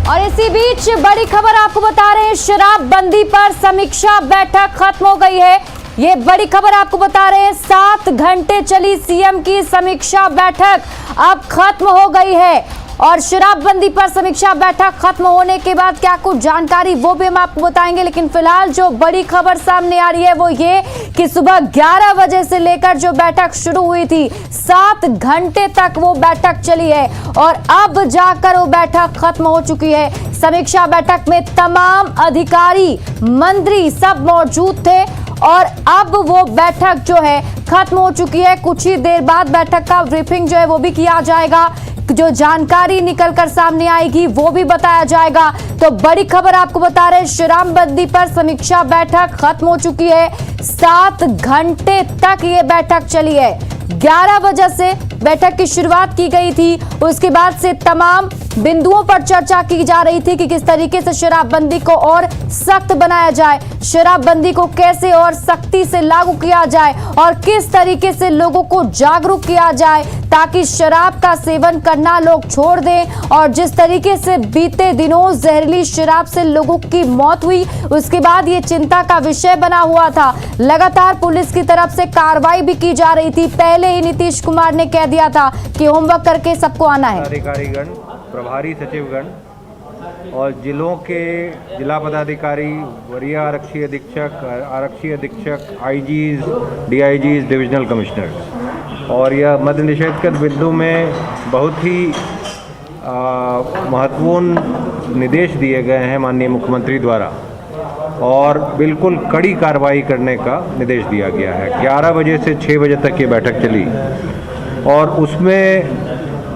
और इसी बीच बड़ी खबर आपको बता रहे हैं, शराबबंदी पर समीक्षा बैठक खत्म हो गई है। ये बड़ी खबर आपको बता रहे हैं, 7 घंटे चली सीएम की समीक्षा बैठक अब खत्म हो गई है। और शराबबंदी पर समीक्षा बैठक खत्म होने के बाद क्या कुछ जानकारी वो भी हम आपको बताएंगे, लेकिन फिलहाल जो बड़ी खबर सामने आ रही है वो ये कि सुबह 11 बजे से लेकर जो बैठक शुरू हुई थी 7 घंटे तक वो बैठक चली है और अब जाकर वो बैठक खत्म हो चुकी है। समीक्षा बैठक में तमाम अधिकारी, मंत्री सब मौजूद थे और अब वो बैठक जो है खत्म हो चुकी है। कुछ ही देर बाद बैठक का ब्रीफिंग जो है वो भी किया जाएगा, जो जानकारी निकलकर सामने आएगी वो भी बताया जाएगा। तो बड़ी खबर आपको बता रहे हैं, शराबबंदी पर समीक्षा बैठक खत्म हो चुकी है। 7 घंटे तक ये बैठक चली है। 11 बजे से बैठक की शुरुआत की गई थी, उसके बाद से तमाम बिंदुओं पर चर्चा की जा रही थी कि किस तरीके से शराबबंदी को और सख्त बनाया जाए, शराबबंदी को कैसे और सख्ती से लागू किया जाए और किस तरीके से लोगों को जागरूक किया जाए ताकि शराब का सेवन करना लोग छोड़ दें। और जिस तरीके से बीते दिनों जहरीली शराब से लोगों की मौत हुई, उसके बाद ये चिंता का विषय बना हुआ था। लगातार पुलिस की तरफ से कार्रवाई भी की जा रही थी। पहले ही नीतीश कुमार ने कह दिया था कि होमवर्क करके सबको आना है। अधिकारीगण, प्रभारी सचिवगण और जिलों के जिला पदाधिकारी, वरीय आरक्षी अधीक्षक, आईजीज, डीआईजीज, डिविजनल कमिश्नर, और यह मद्य निषेध के बिंदु में बहुत ही महत्वपूर्ण निर्देश दिए गए हैं माननीय मुख्यमंत्री द्वारा और बिल्कुल कड़ी कार्रवाई करने का निर्देश दिया गया है। 11 बजे से 6 बजे तक ये बैठक चली और उसमें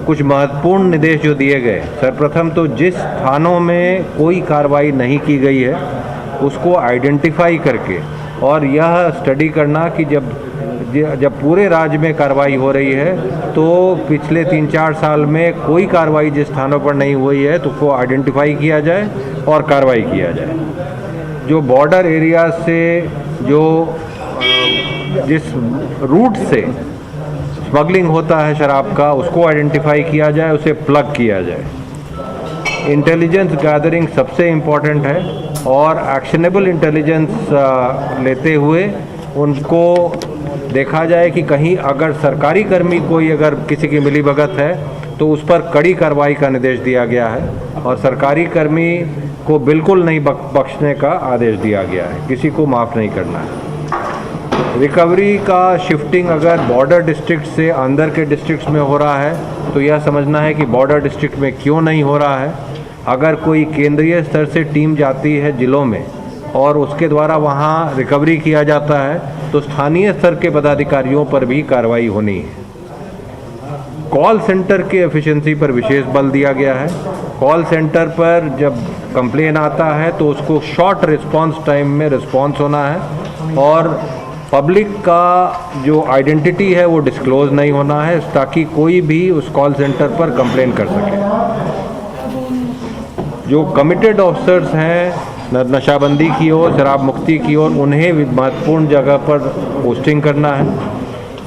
कुछ महत्वपूर्ण निर्देश जो दिए गए, सर्वप्रथम तो जिस थानों में कोई कार्रवाई नहीं की गई है उसको आइडेंटिफाई करके और यह स्टडी करना कि जब पूरे राज्य में कार्रवाई हो रही है तो पिछले 3-4 साल में कोई कार्रवाई जिस थानों पर नहीं हुई है तो उसको आइडेंटिफाई किया जाए और कार्रवाई किया जाए। जो बॉर्डर एरिया से जिस रूट से स्मगलिंग होता है शराब का, उसको आइडेंटिफाई किया जाए, उसे प्लग किया जाए। इंटेलिजेंस गैदरिंग सबसे इम्पॉर्टेंट है और एक्शनेबल इंटेलिजेंस लेते हुए उनको देखा जाए कि कहीं अगर सरकारी कर्मी कोई अगर किसी की मिलीभगत है तो उस पर कड़ी कार्रवाई का निर्देश दिया गया है और सरकारी कर्मी को बिल्कुल नहीं बख्शने का आदेश दिया गया है, किसी को माफ़ नहीं करना है। रिकवरी का शिफ्टिंग अगर बॉर्डर डिस्ट्रिक्ट से अंदर के डिस्ट्रिक्ट्स में हो रहा है तो यह समझना है कि बॉर्डर डिस्ट्रिक्ट में क्यों नहीं हो रहा है। अगर कोई केंद्रीय स्तर से टीम जाती है जिलों में और उसके द्वारा वहां रिकवरी किया जाता है तो स्थानीय स्तर के पदाधिकारियों पर भी कार्रवाई होनी है। कॉल सेंटर के एफिशिएंसी पर विशेष बल दिया गया है। कॉल सेंटर पर जब कंप्लेन आता है तो उसको शॉर्ट रिस्पांस टाइम में रिस्पांस होना है और पब्लिक का जो आइडेंटिटी है वो डिस्क्लोज नहीं होना है ताकि कोई भी उस कॉल सेंटर पर कंप्लेन कर सके। जो कमिटेड ऑफिसर्स हैं नशाबंदी की ओर, शराब मुक्ति की ओर, उन्हें महत्वपूर्ण जगह पर पोस्टिंग करना है।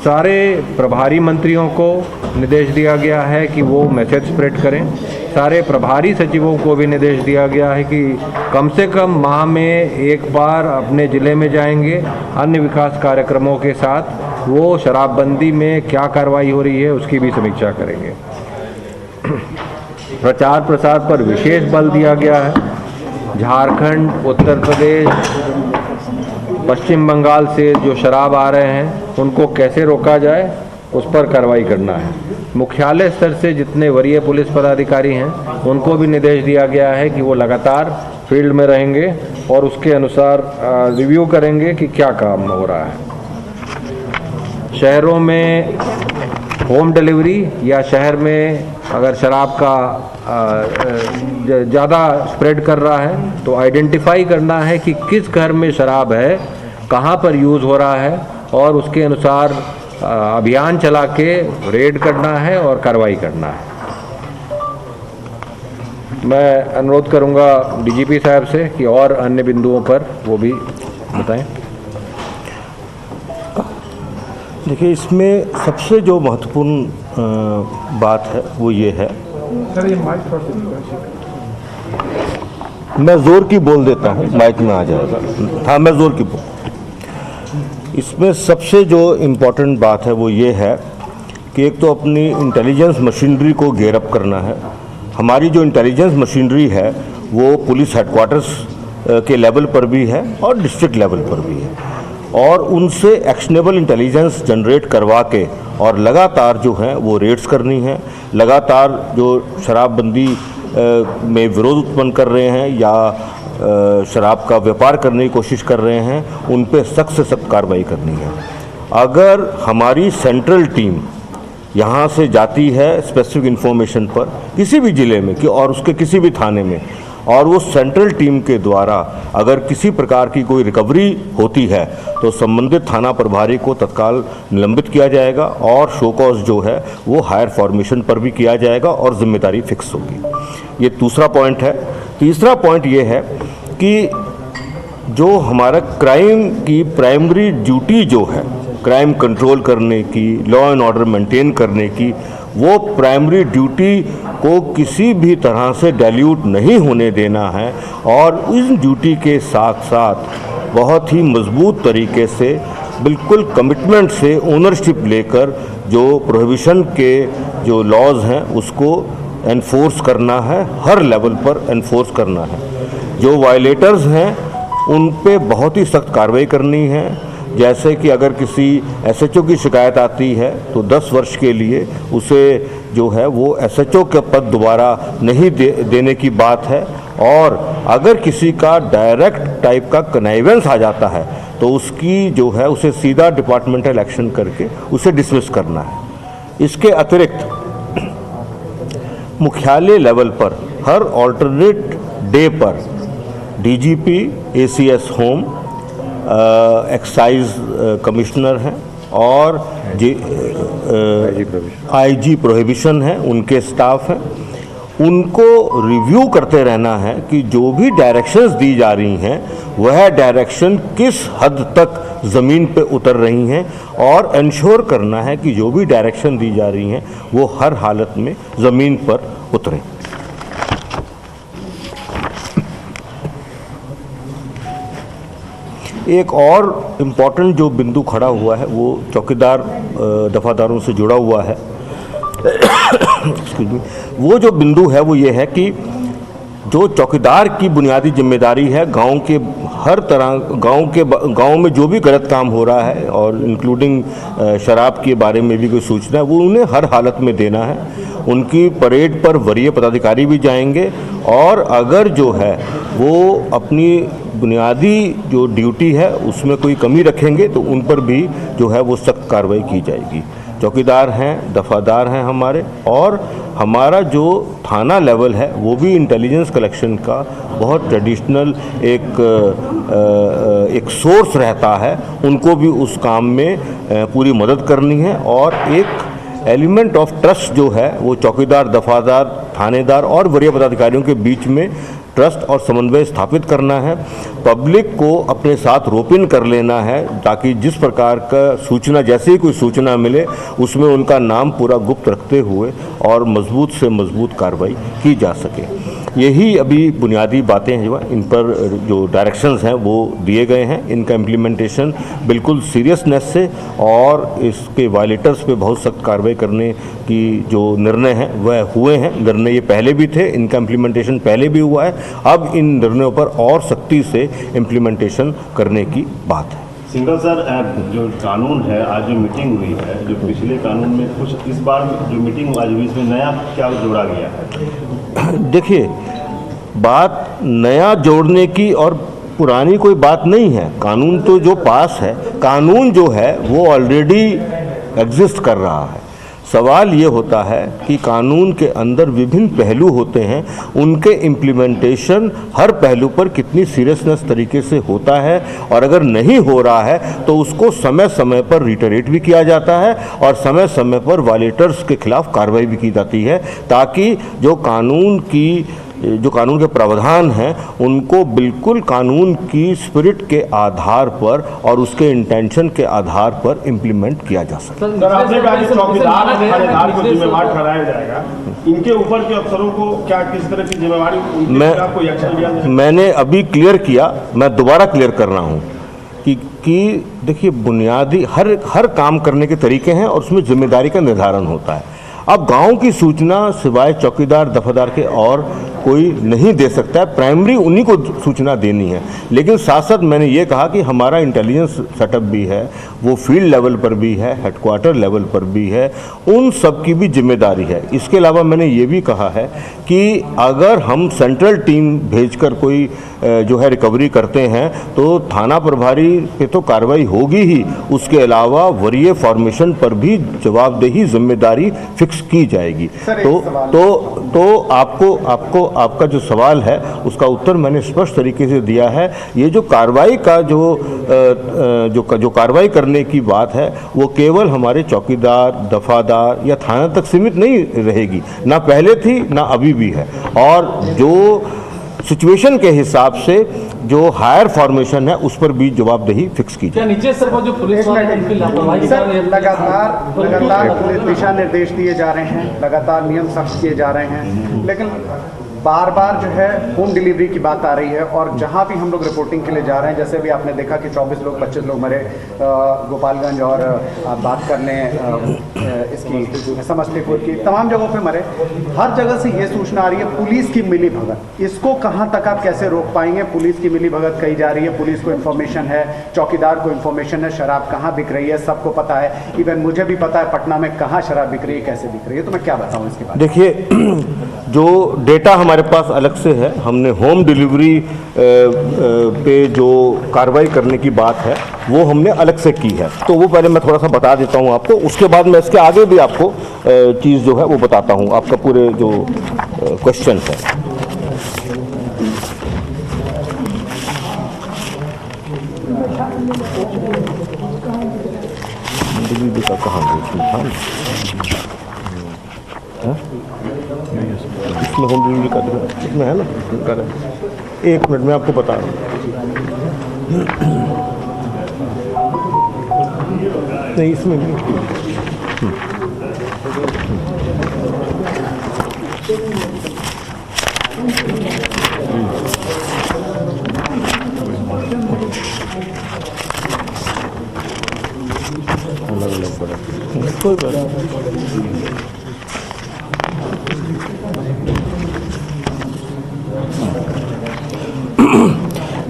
सारे प्रभारी मंत्रियों को निर्देश दिया गया है कि वो मैसेज स्प्रेड करें। सारे प्रभारी सचिवों को भी निर्देश दिया गया है कि कम से कम माह में एक बार अपने ज़िले में जाएंगे, अन्य विकास कार्यक्रमों के साथ वो शराबबंदी में क्या कार्रवाई हो रही है उसकी भी समीक्षा करेंगे। प्रचार प्रसार पर विशेष बल दिया गया है। झारखंड, उत्तर प्रदेश, पश्चिम बंगाल से जो शराब आ रहे हैं उनको कैसे रोका जाए उस पर कार्रवाई करना है। मुख्यालय स्तर से जितने वरीय पुलिस पदाधिकारी हैं उनको भी निर्देश दिया गया है कि वो लगातार फील्ड में रहेंगे और उसके अनुसार रिव्यू करेंगे कि क्या काम हो रहा है। शहरों में होम डिलीवरी या शहर में अगर शराब का ज़्यादा स्प्रेड कर रहा है तो आइडेंटिफाई करना है कि किस घर में शराब है, कहाँ पर यूज़ हो रहा है और उसके अनुसार अभियान चला के रेड करना है और कार्रवाई करना है। मैं अनुरोध करूंगा डीजीपी साहब से कि और अन्य बिंदुओं पर वो भी बताएं। देखिए, इसमें सबसे जो महत्वपूर्ण बात है वो ये है मैं जोर की बोल देता हूँ, माइक में आ जाएगा। हाँ, मैं जोर की बोल। इसमें सबसे जो इम्पोर्टेंट बात है वो ये है कि एक तो अपनी इंटेलिजेंस मशीनरी को गेयर अप करना है। हमारी जो इंटेलिजेंस मशीनरी है वो पुलिस हेडक्वार्टर्स के लेवल पर भी है और डिस्ट्रिक्ट लेवल पर भी है, और उनसे एक्शनेबल इंटेलिजेंस जनरेट करवा के और लगातार जो है वो रेड्स करनी है। लगातार जो शराबबंदी में विरोध उत्पन्न कर रहे हैं या शराब का व्यापार करने की कोशिश कर रहे हैं, उन पे सख्त से सख्त कार्रवाई करनी है। अगर हमारी सेंट्रल टीम यहाँ से जाती है स्पेसिफिक इन्फॉर्मेशन पर किसी भी ज़िले में कि और उसके किसी भी थाने में, और वो सेंट्रल टीम के द्वारा अगर किसी प्रकार की कोई रिकवरी होती है तो संबंधित थाना प्रभारी को तत्काल निलंबित किया जाएगा और शो कॉज जो है वो हायर फॉर्मेशन पर भी किया जाएगा और जिम्मेदारी फिक्स होगी। ये दूसरा पॉइंट है। तीसरा पॉइंट ये है कि जो हमारा क्राइम की प्राइमरी ड्यूटी जो है, क्राइम कंट्रोल करने की, लॉ एंड ऑर्डर मेंटेन करने की, वो प्राइमरी ड्यूटी को किसी भी तरह से डाइल्यूट नहीं होने देना है, और इस ड्यूटी के साथ साथ बहुत ही मजबूत तरीके से बिल्कुल कमिटमेंट से ओनरशिप लेकर जो प्रोहिबिशन के जो लॉज हैं उसको एनफोर्स करना है, हर लेवल पर एनफोर्स करना है। जो वायलेटर्स हैं उन पे बहुत ही सख्त कार्रवाई करनी है। जैसे कि अगर किसी एसएचओ की शिकायत आती है तो 10 वर्ष के लिए उसे जो है वो एसएचओ का पद दोबारा नहीं देने की बात है, और अगर किसी का डायरेक्ट टाइप का कनाइवेंस आ जाता है तो उसकी जो है उसे सीधा डिपार्टमेंटल एक्शन करके उसे डिसमिस करना है। इसके अतिरिक्त मुख्यालय लेवल पर हर ऑल्टरनेट डे पर DGP, ACS home, excise commissioner हैं और आईजी प्रोहिबिशन है, उनके स्टाफ हैं, उनको रिव्यू करते रहना है कि जो भी डायरेक्शंस दी जा रही हैं वह डायरेक्शन किस हद तक ज़मीन पे उतर रही हैं, और इंश्योर करना है कि जो भी डायरेक्शन दी जा रही हैं वो हर हालत में ज़मीन पर उतरें। एक और इम्पॉर्टेंट जो बिंदु खड़ा हुआ है वो चौकीदार दफादारों से जुड़ा हुआ है। वो जो बिंदु है वो ये है कि जो चौकीदार की बुनियादी जिम्मेदारी है गांव के हर तरह गांव में जो भी गलत काम हो रहा है और इंक्लूडिंग शराब के बारे में भी कोई सूचना है वो उन्हें हर हालत में देना है। उनकी परेड पर वरीय पदाधिकारी भी जाएंगे, और अगर जो है वो अपनी बुनियादी जो ड्यूटी है उसमें कोई कमी रखेंगे तो उन पर भी जो है वो सख्त कार्रवाई की जाएगी। चौकीदार हैं, दफादार हैं हमारे, और हमारा जो थाना लेवल है वो भी इंटेलिजेंस कलेक्शन का बहुत ट्रेडिशनल एक सोर्स रहता है। उनको भी उस काम में पूरी मदद करनी है, और एक एलिमेंट ऑफ ट्रस्ट जो है वो चौकीदार, दफादार, थानेदार और वरीय पदाधिकारियों के बीच में ट्रस्ट और समन्वय स्थापित करना है। पब्लिक को अपने साथ रोप इन कर लेना है ताकि जिस प्रकार का सूचना, जैसे ही कोई सूचना मिले उसमें उनका नाम पूरा गुप्त रखते हुए और मजबूत से मजबूत कार्रवाई की जा सके। यही अभी बुनियादी बातें हैं, इन पर जो डायरेक्शंस हैं वो दिए गए हैं। इनका इम्प्लीमेंटेशन बिल्कुल सीरियसनेस से और इसके वायलेटर्स पे बहुत सख्त कार्रवाई करने की जो निर्णय हैं वह हुए हैं। निर्णय ये पहले भी थे, इनका इम्प्लीमेंटेशन पहले भी हुआ है, अब इन निर्णयों पर और सख्ती से इम्प्लीमेंटेशन करने की बात है। सिंगल सर, जो कानून है, आज जो मीटिंग हुई है, जो पिछले कानून में कुछ इस बार जो मीटिंग आज हुई इसमें नया क्या जोड़ा गया है? देखिए, बात नया जोड़ने की और पुरानी कोई बात नहीं है। कानून तो जो पास है, कानून जो है वो ऑलरेडी एग्जिस्ट कर रहा है। सवाल ये होता है कि कानून के अंदर विभिन्न पहलू होते हैं, उनके इम्प्लीमेंटेशन हर पहलू पर कितनी सीरियसनेस तरीके से होता है, और अगर नहीं हो रहा है तो उसको समय समय पर रिटरेट भी किया जाता है और समय समय पर वायलेटर्स के खिलाफ कार्रवाई भी की जाती है, ताकि जो कानून की जो कानून के प्रावधान हैं उनको बिल्कुल कानून की स्पिरिट के आधार पर और उसके इंटेंशन के आधार पर इम्प्लीमेंट किया जा सके। सर, आपने कहा कि चौकीदार थानेदार को जिम्मेवार ठहराया जाएगा, इनके ऊपर के अफसरों को क्या किस तरह की जिम्मेवारी कोई एक्शन लिया जाए? मैंने अभी क्लियर किया, मैं दोबारा क्लियर कर रहा हूँ कि देखिए बुनियादी हर काम करने के तरीके हैं और उसमें जिम्मेदारी का निर्धारण होता है। अब गांव की सूचना सिवाय चौकीदार दफादार के और कोई नहीं दे सकता है, प्राइमरी उन्हीं को सूचना देनी है। लेकिन साथ साथ मैंने ये कहा कि हमारा इंटेलिजेंस सेटअप भी है, वो फील्ड लेवल पर भी है, हेडक्वार्टर लेवल पर भी है, उन सब की भी जिम्मेदारी है। इसके अलावा मैंने ये भी कहा है कि अगर हम सेंट्रल टीम भेजकर कोई जो है रिकवरी करते हैं तो थाना प्रभारी पे तो कार्रवाई होगी ही, उसके अलावा वरीय फॉर्मेशन पर भी जवाबदेही जिम्मेदारी फिक्स की जाएगी। तो आपका जो सवाल है उसका उत्तर मैंने स्पष्ट तरीके से दिया है। ये जो कार्रवाई का जो कार्रवाई करने की बात है वो केवल हमारे चौकीदार दफादार या थाना तक सीमित नहीं रहेगी, ना पहले थी ना अभी भी है, और जो सिचुएशन के हिसाब से जो हायर फॉर्मेशन है उस पर भी जवाबदेही फिक्स की जाए। नीचे स्तर पर जो पुलिस वाले उनकी लापरवाही लगातार दिशा निर्देश दिए जा रहे हैं, लगातार नियम सख्त किए जा रहे हैं, लेकिन बार बार जो है होम डिलीवरी की बात आ रही है। और जहां भी हम लोग रिपोर्टिंग के लिए जा रहे हैं, जैसे भी आपने देखा कि 25 लोग मरे गोपालगंज, और आप बात कर लें इसकी समस्तीपुर की, तमाम जगहों पे मरे। हर जगह से ये सूचना आ रही है पुलिस की मिली भगत। इसको कहां तक आप कैसे रोक पाएंगे? पुलिस की मिली भगत कही जा रही है, पुलिस को इन्फॉर्मेशन है, चौकीदार को इन्फॉर्मेशन है, शराब कहाँ बिक रही है सबको पता है, इवन मुझे भी पता है पटना में कहाँ शराब बिक रही है, कैसे बिक रही है। तो मैं क्या बताऊँ इसके बारे में? देखिए, जो डेटा हमारे पास अलग से है, हमने होम डिलीवरी पे जो कार्रवाई करने की बात है वो हमने अलग से की है, तो वो पहले मैं थोड़ा सा बता देता हूँ आपको, उसके बाद मैं इसके आगे भी आपको चीज़ जो है वो बताता हूँ, आपका पूरे जो क्वेश्चन है। डिलीवरी का कहाँ इसमें होम डिलीवरी का इसमें है ना, एक मिनट में आपको बता रहा हूँ। नहीं इसमें नहीं। अलग अलग कोई बात नहीं।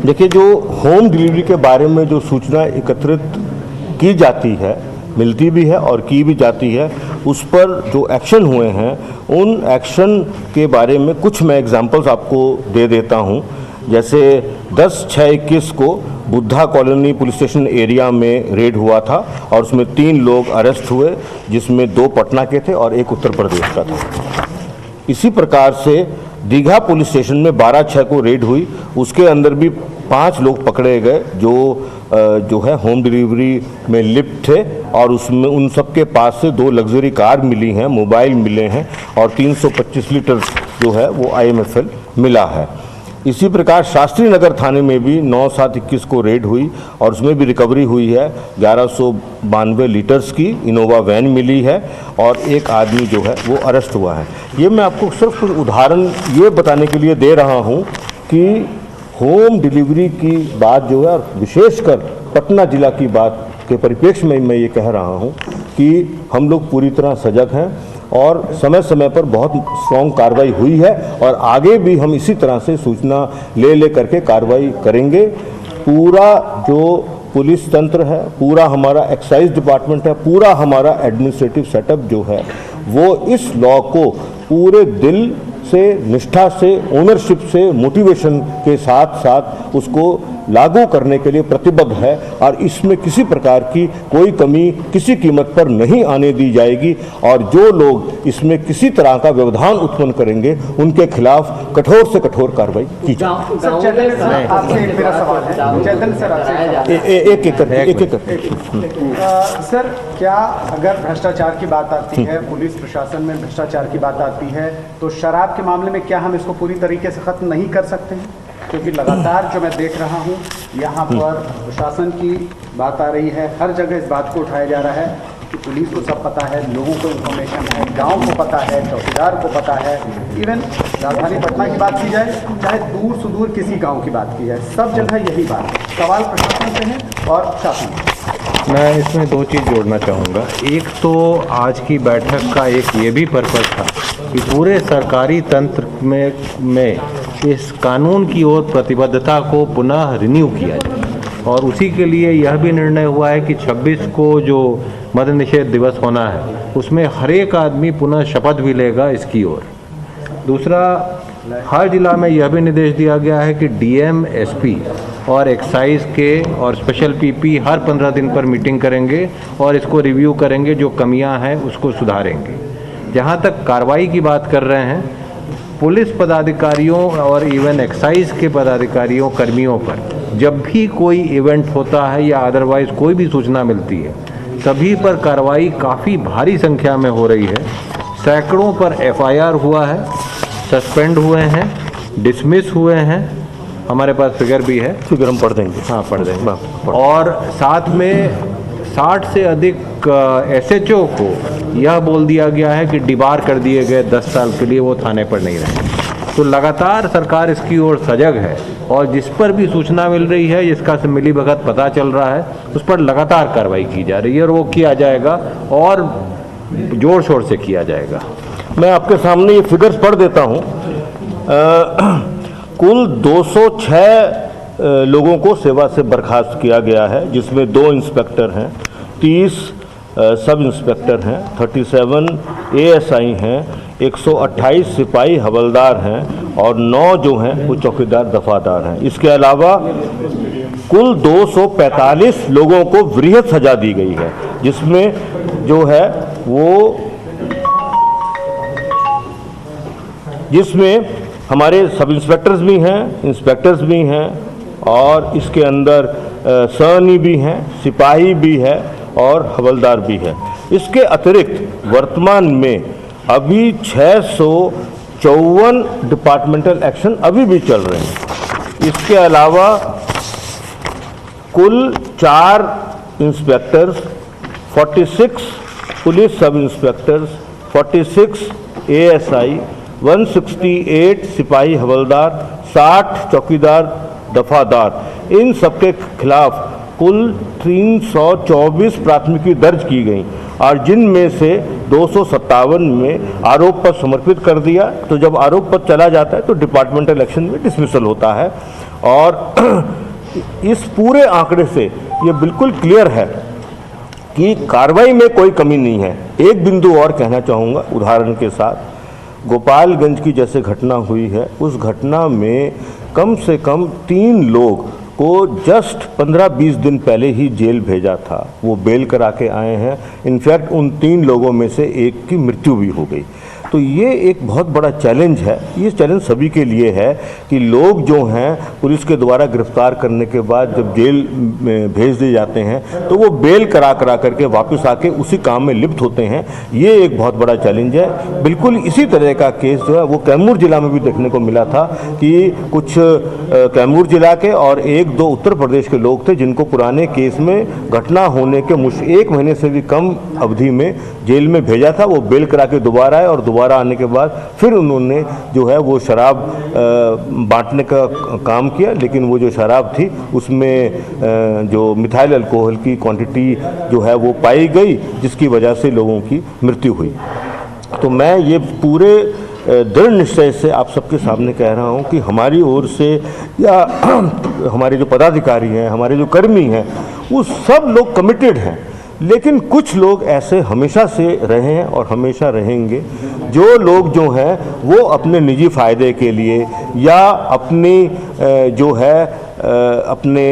देखिए, जो होम डिलीवरी के बारे में जो सूचना एकत्रित की जाती है, मिलती भी है और की भी जाती है, उस पर जो एक्शन हुए हैं उन एक्शन के बारे में कुछ मैं एग्जांपल्स आपको दे देता हूं। जैसे 10/6/21 को Buddha colony police station area में रेड हुआ था और उसमें 3 लोग अरेस्ट हुए, जिसमें 2 पटना के थे और 1 उत्तर प्रदेश का था। इसी प्रकार से दीघा पुलिस स्टेशन में 12/6 को रेड हुई, उसके अंदर भी 5 लोग पकड़े गए जो है होम डिलीवरी में लिप्त थे, और उसमें उन सब के पास से 2 लग्जरी कार मिली हैं, मोबाइल मिले हैं और 325 लीटर जो है वो IMFL मिला है। इसी प्रकार शास्त्री नगर थाने में भी 9/7/21 को रेड हुई और उसमें भी रिकवरी हुई है, 1192 लीटर्स की इनोवा वैन मिली है और 1 आदमी जो है वो अरेस्ट हुआ है। ये मैं आपको सिर्फ कुछ उदाहरण ये बताने के लिए दे रहा हूँ कि होम डिलीवरी की बात जो है, और विशेषकर पटना जिला की बात के परिप्रेक्ष्य में मैं ये कह रहा हूँ कि हम लोग पूरी तरह सजग हैं और समय समय पर बहुत स्ट्रॉन्ग कार्रवाई हुई है और आगे भी हम इसी तरह से सूचना ले करके कार्रवाई करेंगे। पूरा जो पुलिस तंत्र है, पूरा हमारा एक्साइज डिपार्टमेंट है, पूरा हमारा एडमिनिस्ट्रेटिव सेटअप जो है वो इस लॉ को पूरे दिल से, निष्ठा से, ओनरशिप से, मोटिवेशन के साथ साथ उसको लागू करने के लिए प्रतिबद्ध है और इसमें किसी प्रकार की कोई कमी किसी कीमत पर नहीं आने दी जाएगी और जो लोग इसमें किसी तरह का व्यवधान उत्पन्न करेंगे उनके खिलाफ कठोर से कठोर कार्रवाई की जाए। सर चैतन्य सर आपसे एक मेरा सवाल है। चैतन्य सर आपसे एक सर, क्या अगर भ्रष्टाचार की बात आती है, पुलिस प्रशासन में भ्रष्टाचार की बात आती है, तो शराब के मामले में क्या हम इसको पूरी तरीके से खत्म नहीं कर सकते हैं? क्योंकि लगातार जो मैं देख रहा हूँ यहाँ पर प्रशासन की बात आ रही है, हर जगह इस बात को उठाया जा रहा है कि पुलिस को सब पता है, लोगों को इन्फॉर्मेशन है, गांव को पता है, चौकीदार को पता है। इवन राजधानी पटना की बात की जाए, चाहे दूर सुदूर किसी गांव की बात की जाए, सब जगह यही बात है। सवाल प्रशासन से है और शासन से। मैं इसमें दो चीज़ जोड़ना चाहूँगा। एक तो आज की बैठक का एक ये भी पर्पस था कि पूरे सरकारी तंत्र में इस कानून की ओर प्रतिबद्धता को पुनः रिन्यू किया जाए और उसी के लिए यह भी निर्णय हुआ है कि 26 को जो मद्य निषेध दिवस होना है उसमें हर एक आदमी पुनः शपथ भी लेगा इसकी ओर। दूसरा, हर जिला में यह भी निर्देश दिया गया है कि डीएम, एसपी और एक्साइज के और स्पेशल पीपी हर 15 दिन पर मीटिंग करेंगे और इसको रिव्यू करेंगे, जो कमियां हैं उसको सुधारेंगे। जहां तक कार्रवाई की बात कर रहे हैं, पुलिस पदाधिकारियों और इवन एक्साइज के पदाधिकारियों कर्मियों पर जब भी कोई इवेंट होता है या अदरवाइज कोई भी सूचना मिलती है, सभी पर कार्रवाई काफ़ी भारी संख्या में हो रही है। सैकड़ों पर एफआईआर हुआ है, सस्पेंड हुए हैं, डिसमिस हुए हैं, हमारे पास फिगर भी है, फिगर हम पढ़ देंगे। हाँ पढ़ देंगे। और साथ में 60 से अधिक एसएचओ को यह बोल दिया गया है कि डिबार कर दिए गए 10 साल के लिए, वो थाने पर नहीं रहे। तो लगातार सरकार इसकी ओर सजग है और जिस पर भी सूचना मिल रही है, जिसका से मिली भगत पता चल रहा है, उस पर लगातार कार्रवाई की जा रही है और वो किया जाएगा और जोर शोर से किया जाएगा। मैं आपके सामने ये फिगर्स पढ़ देता हूँ। कुल 206 लोगों को सेवा से बर्खास्त किया गया है, जिसमें 2 इंस्पेक्टर हैं, 30 सब इंस्पेक्टर हैं, 37 एएसआई हैं, 128 सिपाही हवलदार हैं और 9 जो हैं वो चौकीदार दफादार हैं। इसके अलावा कुल 245 लोगों को वृहद सजा दी गई है, जिसमें जो है वो जिसमें हमारे सब इंस्पेक्टर्स भी हैं, इंस्पेक्टर्स भी हैं और इसके अंदर सैनी भी हैं, सिपाही भी है और हवलदार भी है। इसके अतिरिक्त वर्तमान में अभी 654 डिपार्टमेंटल एक्शन अभी भी चल रहे हैं। इसके अलावा कुल 4 इंस्पेक्टर्स, 46 पुलिस सब इंस्पेक्टर्स, 46 एएसआई, 168 सिपाही हवलदार, 60 चौकीदार दफादार, इन सबके खिलाफ कुल 324 प्राथमिकी दर्ज की गई और जिनमें से 257 में आरोप पत्र समर्पित कर दिया। तो जब आरोप पत्र चला जाता है तो डिपार्टमेंटल एक्शन में डिसमिसल होता है और इस पूरे आंकड़े से ये बिल्कुल क्लियर है कि कार्रवाई में कोई कमी नहीं है। एक बिंदु और कहना चाहूँगा उदाहरण के साथ, गोपालगंज की जैसे घटना हुई है, उस घटना में कम से कम 3 लोग को जस्ट 15-20 दिन पहले ही जेल भेजा था, वो बेल करा के आए हैं। इनफैक्ट उन 3 लोगों में से एक की मृत्यु भी हो गई। तो ये एक बहुत बड़ा चैलेंज है। ये चैलेंज सभी के लिए है कि लोग जो हैं पुलिस के द्वारा गिरफ्तार करने के बाद जब जेल में भेज दिए जाते हैं तो वो बेल करा करके वापस आके उसी काम में लिप्त होते हैं। ये एक बहुत बड़ा चैलेंज है। बिल्कुल इसी तरह का केस जो है वो कैमूर जिला में भी देखने को मिला था कि कुछ कैमूर जिला के और 1-2 उत्तर प्रदेश के लोग थे जिनको पुराने केस में घटना होने के 1 महीने से भी कम अवधि में जेल में भेजा था। वो बेल करा के दोबारा आए और दोबारा आने के बाद फिर उन्होंने जो है वो शराब बांटने का काम किया, लेकिन वो जो शराब थी उसमें जो मिथाइल अल्कोहल की क्वांटिटी जो है वो पाई गई, जिसकी वजह से लोगों की मृत्यु हुई। तो मैं ये पूरे दृढ़ निश्चय से आप सबके सामने कह रहा हूँ कि हमारी ओर से या हमारे जो पदाधिकारी हैं, हमारे जो कर्मी हैं, वो सब लोग कमिटेड हैं। लेकिन कुछ लोग ऐसे हमेशा से रहे हैं और हमेशा रहेंगे, जो लोग जो हैं वो अपने निजी फ़ायदे के लिए या अपनी जो है अपने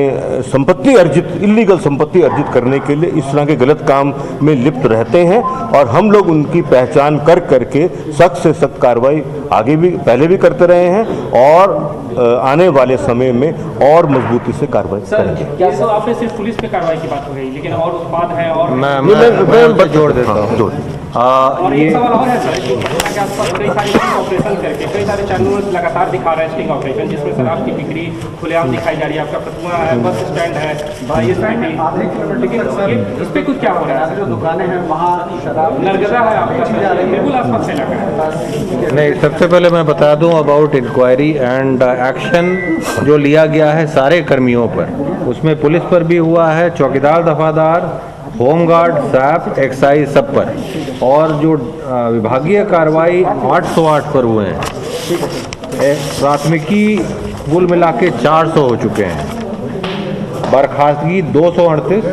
संपत्ति अर्जित, इलीगल संपत्ति अर्जित करने के लिए इस तरह के गलत काम में लिप्त रहते हैं और हम लोग उनकी पहचान कर करके सख्त से सख्त कार्रवाई आगे भी पहले भी करते रहे हैं और आने वाले समय में और मजबूती से कार्रवाई करेंगे। क्या सर आपने सिर्फ पुलिस पे कार्रवाई की बात हो गई, लेकिन और उत्पाद है और मैं जोड़ देता हूँ। और ये एक सवाल और है सर कि पटना के आसपास कई सारे स्टिंग ऑपरेशन करके कई सारे चैनल लगातार दिखा रहे हैं स्टिंग ऑपरेशन, जिसमें शराब की बिक्री खुलेआम दिखाई जा रही है। आपका फतुआ है, बस स्टैंड है, आधे किलोमीटर, लेकिन इस पे कुछ क्या हो रहा है? जो दुकानें हैं वहाँ शराब नरगदा है आपका, बिल्कुल आसपास से लगा है। नहीं, सबसे पहले मैं बता दूं अबाउट इंक्वायरी एंड एक्शन जो लिया गया है सारे कर्मियों पर, उसमें पुलिस पर भी हुआ है, चौकीदार दफादार, होमगार्ड, सैप, एक्साइज सब पर, और जो विभागीय कार्रवाई 808 पर हुए हैं। प्राथमिकी कुल मिला के 400 हो चुके हैं, बर्खास्तगी 238,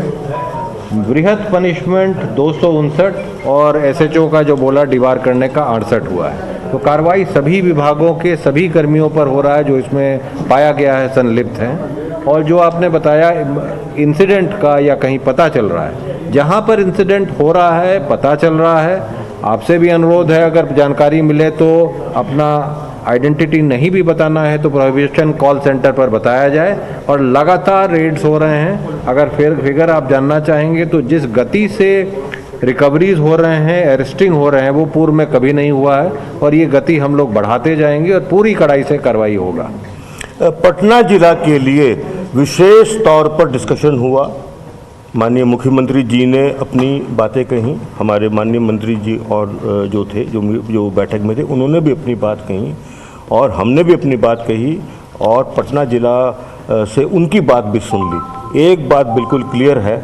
बृहद पनिशमेंट 259 और एसएचओ का जो बोला डिबार करने का 68 हुआ है। तो कार्रवाई सभी विभागों के सभी कर्मियों पर हो रहा है जो इसमें पाया गया है संलिप्त हैं। और जो आपने बताया इंसिडेंट का या कहीं पता चल रहा है, जहां पर इंसिडेंट हो रहा है पता चल रहा है, आपसे भी अनुरोध है अगर जानकारी मिले तो अपना आइडेंटिटी नहीं भी बताना है तो प्रोहिबिशन कॉल सेंटर पर बताया जाए। और लगातार रेड्स हो रहे हैं। अगर फिगर आप जानना चाहेंगे तो जिस गति से रिकवरीज हो रहे हैं, अरेस्टिंग हो रहे हैं, वो पूर्व में कभी नहीं हुआ है और ये गति हम लोग बढ़ाते जाएंगे और पूरी कड़ाई से कार्रवाई होगा। पटना जिला के लिए विशेष तौर पर डिस्कशन हुआ। माननीय मुख्यमंत्री जी ने अपनी बातें कहीं, हमारे माननीय मंत्री जी और जो थे जो बैठक में थे उन्होंने भी अपनी बात कही और हमने भी अपनी बात कही और पटना जिला से उनकी बात भी सुन ली। एक बात बिल्कुल क्लियर है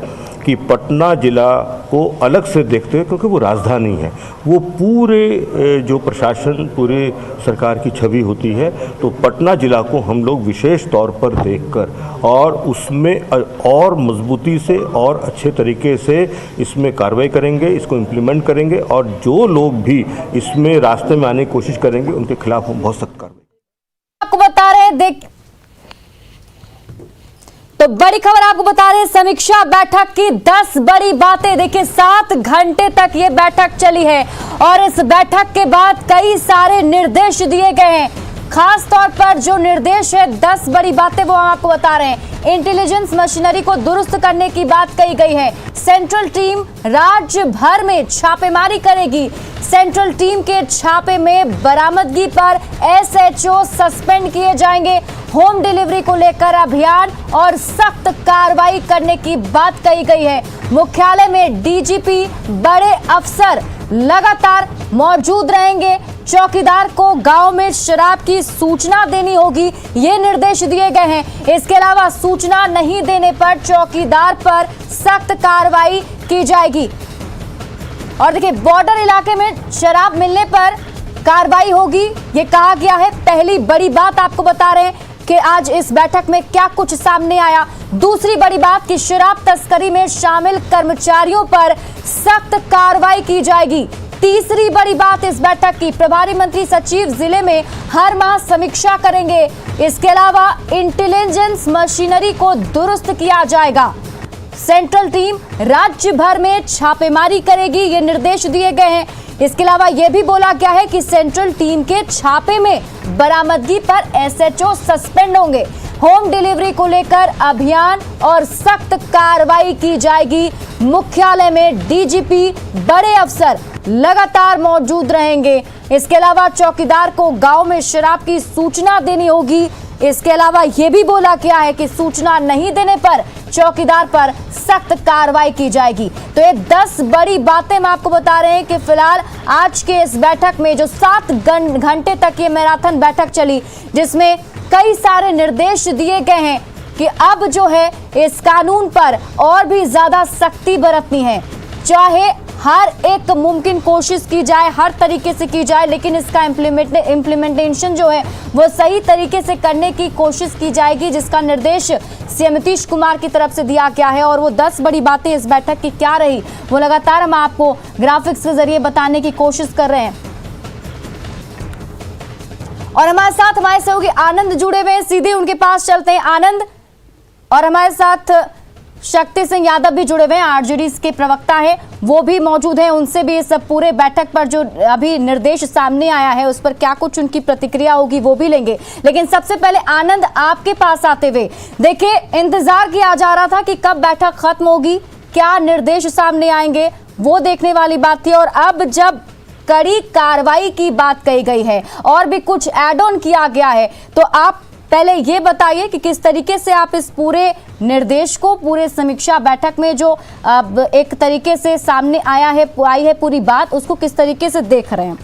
कि पटना जिला को अलग से देखते हुए, क्योंकि वो राजधानी है, वो पूरे जो प्रशासन, पूरे सरकार की छवि होती है, तो पटना जिला को हम लोग विशेष तौर पर देखकर और उसमें और मजबूती से और अच्छे तरीके से इसमें कार्रवाई करेंगे, इसको इम्प्लीमेंट करेंगे और जो लोग भी इसमें रास्ते में आने की कोशिश करेंगे उनके खिलाफ हम बहुत सख्त कार्रवाई। आपको बता रहे तो बड़ी खबर आपको बता रहे हैं, समीक्षा बैठक की 10 बड़ी बातें। देखिए 7 घंटे तक ये बैठक चली है और इस बैठक के बाद कई सारे निर्देश दिए गए हैं। खास तौर पर जो निर्देश है 10 बड़ी बातें वो हम आपको बता रहे हैं। इंटेलिजेंस मशीनरी को दुरुस्त करने की बात कही गई है। सेंट्रल टीम राज्य भर में छापेमारी करेगी। सेंट्रल टीम के छापे में बरामदगी पर एसएचओ सस्पेंड किए जाएंगे। होम डिलीवरी को लेकर अभियान और सख्त कार्रवाई करने की बात कही गई है। मुख्यालय में डीजीपी, बड़े अफसर लगातार मौजूद रहेंगे। चौकीदार को गांव में शराब की सूचना देनी होगी, ये निर्देश दिए गए हैं। इसके अलावा सूचना नहीं देने पर चौकीदार पर सख्त कार्रवाई की जाएगी। और देखिए बॉर्डर इलाके में शराब मिलने पर कार्रवाई होगी, ये कहा गया है। पहली बड़ी बात आपको बता रहे हैं कि आज इस बैठक में क्या कुछ सामने आया। दूसरी बड़ी बात कि शराब तस्करी में शामिल कर्मचारियों पर सख्त कार्रवाई की जाएगी। तीसरी बड़ी बात इस बैठक की, प्रभारी मंत्री सचिव जिले में हर माह समीक्षा करेंगे। इसके अलावा इंटेलिजेंस मशीनरी को दुरुस्त किया जाएगा। सेंट्रल टीम राज्य भर में छापेमारी करेगी, ये निर्देश दिए गए हैं। इसके अलावा यह भी बोला गया है कि सेंट्रल टीम के छापे में बरामदगी पर एसएचओ सस्पेंड होंगे। होम डिलीवरी को लेकर अभियान और सख्त कार्रवाई की जाएगी। मुख्यालय में डीजीपी, बड़े अफसर लगातार मौजूद रहेंगे। इसके अलावा चौकीदार को गांव में शराब की सूचना देनी होगी। इसके अलावा यह भी बोला गया है कि सूचना नहीं देने पर चौकीदार पर सख्त कार्रवाई की जाएगी। तो ये 10 बड़ी बातें हम आपको बता रहे हैं कि फिलहाल आज के इस बैठक में जो 7 घंटे तक ये मैराथन बैठक चली, जिसमें कई सारे निर्देश दिए गए हैं कि अब जो है इस कानून पर और भी ज्यादा सख्ती बरतनी है। चाहे हर एक मुमकिन कोशिश की जाए, हर तरीके से की जाए, लेकिन इसका इम्प्लीमेंटेशन जो है वो सही तरीके से करने की कोशिश की जाएगी, जिसका निर्देश सीएम नीतीश कुमार की तरफ से दिया गया है। और वो 10 बड़ी बातें इस बैठक की क्या रही वो लगातार हम आपको ग्राफिक्स के जरिए बताने की कोशिश कर रहे हैं। और हमारे साथ हमारे सहयोगी आनंद जुड़े हुए हैं, सीधे उनके पास चलते हैं। आनंद, और हमारे साथ शक्ति सिंह यादव भी जुड़े हुए हैं, आरजेडी के प्रवक्ता हैं, वो भी मौजूद हैं। उनसे भी इस पूरे बैठक पर जो अभी निर्देश सामने आया है उस पर क्या कुछ उनकी प्रतिक्रिया होगी वो भी लेंगे। लेकिन सबसे पहले आनंद, आपके पास आते हुए, देखिए इंतजार किया जा रहा था कि कब बैठक खत्म होगी, क्या निर्देश सामने आएंगे, वो देखने वाली बात थी। और अब जब कड़ी कार्रवाई की बात कही गई है और भी कुछ ऐड ऑन किया गया है, तो आप पहले ये बताइए कि किस तरीके से आप इस पूरे निर्देश को, पूरे समीक्षा बैठक में जो अब एक तरीके से सामने आई है पूरी बात, उसको किस तरीके से देख रहे हैं?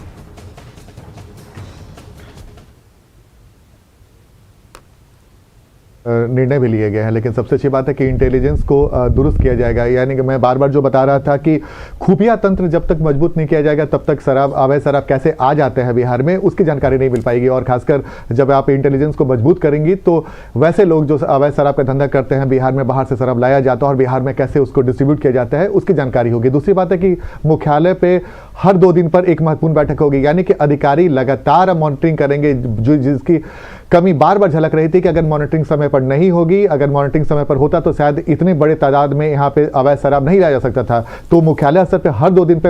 निर्णय भी लिए गए हैं, लेकिन सबसे अच्छी बात है कि इंटेलिजेंस को दुरुस्त किया जाएगा। यानी कि मैं बार बार जो बता रहा था कि खुफिया तंत्र जब तक मजबूत नहीं किया जाएगा तब तक शराब, अवैध शराब कैसे आ जाते हैं बिहार में, उसकी जानकारी नहीं मिल पाएगी। और खासकर जब आप इंटेलिजेंस को मजबूत करेंगी तो वैसे लोग जो अवैध शराब का धंधा करते हैं, बिहार में बाहर से शराब लाया जाता है और बिहार में कैसे उसको डिस्ट्रीब्यूट किया जाता है, उसकी जानकारी होगी। दूसरी बात है कि मुख्यालय पे हर 2 दिन पर एक महत्वपूर्ण बैठक होगी, यानी कि अधिकारी लगातार मॉनिटरिंग करेंगे। जिसकी कमी बार बार झलक रही थी कि अगर मॉनिटरिंग समय पर नहीं होगी, अगर मॉनिटरिंग समय पर होता तो शायद इतने बड़े तादाद में यहाँ पे अवैध शराब नहीं लाया जा सकता था। तो मुख्यालय स्तर पे हर 2 दिन पे